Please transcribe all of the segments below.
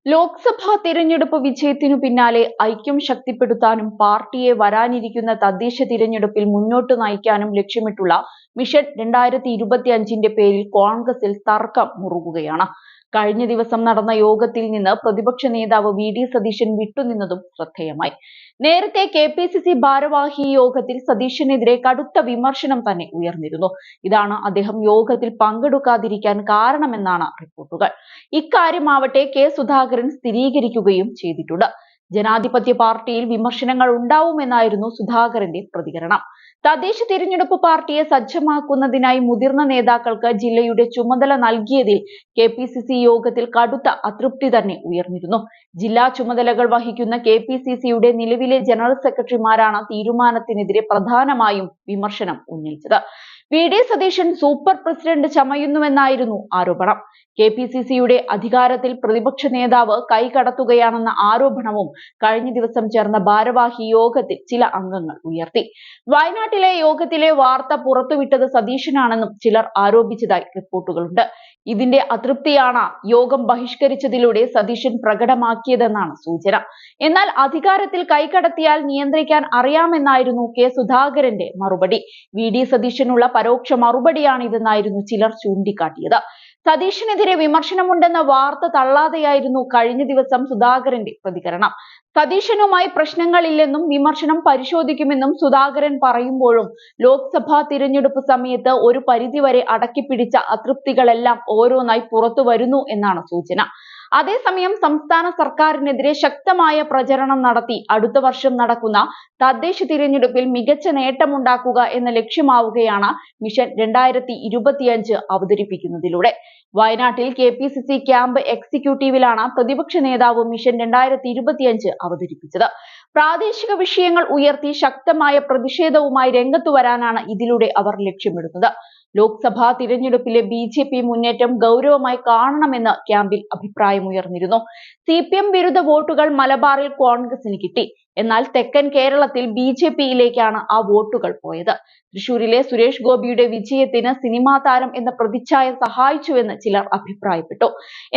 ലോക്സഭാ തിരഞ്ഞെടുപ്പ് വിജയത്തിനു പിന്നാലെ ഐക്യം ശക്തിപ്പെടുത്താനും പാർട്ടിയെ വരാനിരിക്കുന്ന തദ്ദേശ തിരഞ്ഞെടുപ്പിൽ മുന്നോട്ടു നയിക്കാനും ലക്ഷ്യമിട്ടുള്ള മിഷൻ 2025ന്റെ പേരിൽ കോൺഗ്രസിൽ തർക്കം മുറുകുകയാണ്. കഴിഞ്ഞ ദിവസം നടന്ന യോഗത്തിൽ നിന്ന് പ്രതിപക്ഷ നേതാവ് VD സതീശൻ വിട്ടുനിന്നതും ശ്രദ്ധേയമായി. നേരത്തെ KPCC ഭാരവാഹി യോഗത്തിൽ സതീശനെതിരെ കടുത്ത വിമർശനം തന്നെ ഉയർന്നിരുന്നു. ഇതാണ് അദ്ദേഹം യോഗത്തിൽ പങ്കെടുക്കാതിരിക്കാൻ കാരണമെന്നാണ് റിപ്പോർട്ടുകൾ. ഇക്കാര്യമാവട്ടെ സുധാകരൻ സ്ഥിരീകരിക്കുകയും ചെയ്തിട്ടുണ്ട്. ജനാധിപത്യ പാർട്ടിയിൽ വിമർശനങ്ങൾ ഉണ്ടാവുമെന്നായിരുന്നു സുധാകരന്റെ പ്രതികരണം. തദ്ദേശ തിരഞ്ഞെടുപ്പ് പാർട്ടിയെ സജ്ജമാക്കുന്നതിനായി മുതിർന്ന നേതാക്കൾക്ക് ജില്ലയുടെ ചുമതല നൽകിയതിൽ KPCC യോഗത്തിൽ കടുത്ത അതൃപ്തി തന്നെ ഉയർന്നിരുന്നു. ജില്ലാ ചുമതലകൾ വഹിക്കുന്ന KPCCയുടെ നിലവിലെ ജനറൽ സെക്രട്ടറിമാരാണ് തീരുമാനത്തിനെതിരെ പ്രധാനമായും വിമർശനം ഉന്നയിച്ചത്. VD സതീശൻ സൂപ്പർ പ്രസിഡന്റ് ചമയുന്നുവെന്നായിരുന്നു ആരോപണം. KPCCയുടെ അധികാരത്തിൽ പ്രതിപക്ഷ നേതാവ് കൈകടത്തുകയാണെന്ന ആരോപണവും കഴിഞ്ഞ ദിവസം ചേർന്ന ഭാരവാഹി യോഗത്തിൽ ചില അംഗങ്ങൾ ഉയർത്തി. വയനാട്ടിലെ യോഗത്തിലെ വാർത്ത പുറത്തുവിട്ടത് സതീശനാണെന്നും ചിലർ ആരോപിച്ചതായി റിപ്പോർട്ടുകളുണ്ട്. ഇതിന്റെ അതൃപ്തിയാണ് യോഗം ബഹിഷ്കരിച്ചതിലൂടെ സതീശൻ പ്രകടമാക്കിയതെന്നാണ് സൂചന. എന്നാൽ അധികാരത്തിൽ കൈകടത്തിയാൽ നിയന്ത്രിക്കാൻ അറിയാമെന്നായിരുന്നു സുധാകരന്റെ മറുപടി. VD സതീശനുള്ള പരോക്ഷ മറുപടിയാണിതെന്നായിരുന്നു ചിലർ ചൂണ്ടിക്കാട്ടിയത്. സതീശനെതിരെ വിമർശനമുണ്ടെന്ന വാർത്ത തള്ളാതെയായിരുന്നു കഴിഞ്ഞ ദിവസം സുധാകരന്റെ പ്രതികരണം. സതീശനുമായി പ്രശ്നങ്ങളില്ലെന്നും വിമർശനം പരിശോധിക്കുമെന്നും സുധാകരൻ പറയുമ്പോഴും ലോക്സഭാ തിരഞ്ഞെടുപ്പ് സമയത്ത് ഒരു പരിധിവരെ അടക്കിപ്പിടിച്ച അതൃപ്തികളെല്ലാം ഓരോന്നായി പുറത്തു വരുന്നു എന്നാണ് സൂചന. അതേസമയം സംസ്ഥാന സർക്കാരിനെതിരെ ശക്തമായ പ്രചരണം നടത്തി അടുത്ത വർഷം നടക്കുന്ന തദ്ദേശ തിരഞ്ഞെടുപ്പിൽ മികച്ച നേട്ടമുണ്ടാക്കുക എന്ന ലക്ഷ്യമാവുകയാണ് മിഷൻ 2025 അവതരിപ്പിക്കുന്നതിലൂടെ. വയനാട്ടിൽ KPCC ക്യാമ്പ് എക്സിക്യൂട്ടീവിലാണ് പ്രതിപക്ഷ നേതാവ് മിഷൻ 2025 അവതരിപ്പിച്ചത്. പ്രാദേശിക വിഷയങ്ങൾ ഉയർത്തി ശക്തമായ പ്രതിഷേധവുമായി രംഗത്തു വരാനാണ് ഇതിലൂടെ അവർ ലക്ഷ്യമിടുന്നത്. ലോക്സഭാ തിരഞ്ഞെടുപ്പിലെ BJP മുന്നേറ്റം ഗൗരവമായി കാണണമെന്ന് ക്യാമ്പിൽ അഭിപ്രായമുയർന്നിരുന്നു. CPM വിരുദ്ധ വോട്ടുകൾ മലബാറിൽ കോൺഗ്രസിന് കിട്ടി. എന്നാൽ തെക്കൻ കേരളത്തിൽ BJPയിലേക്കാണ് ആ വോട്ടുകൾ പോയത്. തൃശൂരിലെ സുരേഷ് ഗോപിയുടെ വിജയത്തിന് സിനിമാ താരം എന്ന പ്രതിച്ഛായ സഹായിച്ചുവെന്ന് ചിലർ അഭിപ്രായപ്പെട്ടു.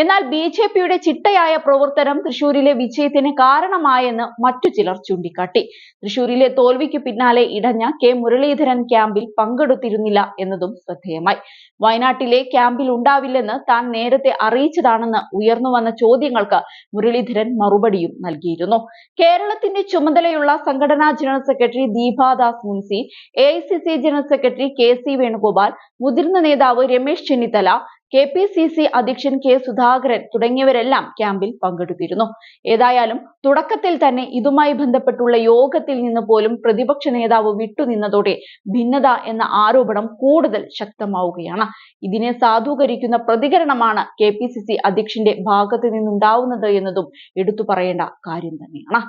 എന്നാൽ BJPയുടെ ചിട്ടയായ പ്രവർത്തനം തൃശൂരിലെ വിജയത്തിന് കാരണമായെന്ന് മറ്റു ചിലർ ചൂണ്ടിക്കാട്ടി. തൃശൂരിലെ തോൽവിക്ക് പിന്നാലെ ഇടഞ്ഞ മുരളീധരൻ ക്യാമ്പിൽ പങ്കെടുത്തിരുന്നില്ല എന്നതും ശ്രദ്ധേയമായി. വയനാട്ടിലെ ക്യാമ്പിൽ ഉണ്ടാവില്ലെന്ന് താൻ നേരത്തെ അറിയിച്ചതാണെന്ന് ഉയർന്നുവന്ന ചോദ്യങ്ങൾക്ക് മുരളീധരൻ മറുപടിയും നൽകിയിരുന്നു. കേരളത്തിന്റെ ചുമതലയുള്ള സംഘടനാ general secretary Deepa Das Munsi, AICC general secretary KC Venugopal, മുതിർന്ന നേതാവ് രമേശ് ചെന്നിത്തല, KPCC അധ്യക്ഷൻ സുധാകരൻ തുടങ്ങിയവരെല്ലാം ക്യാമ്പിൽ പങ്കെടുത്തിരുന്നു. ഏതായാലും തുടക്കത്തിൽ തന്നെ ഇതുമായി ബന്ധപ്പെട്ടുള്ള യോഗത്തിൽ നിന്ന് പോലും പ്രതിപക്ഷ നേതാവ് വിട്ടുനിന്നതോടെ ഭിന്നത എന്ന ആരോപണം കൂടുതൽ ശക്തമാവുകയാണ്. ഇതിനെ സാധൂകരിക്കുന്ന പ്രതികരണമാണ് KPCC അധ്യക്ഷന്റെ ഭാഗത്ത് നിന്നുണ്ടാവുന്നത് എന്നതും എടുത്തു പറയേണ്ട കാര്യം തന്നെയാണ്.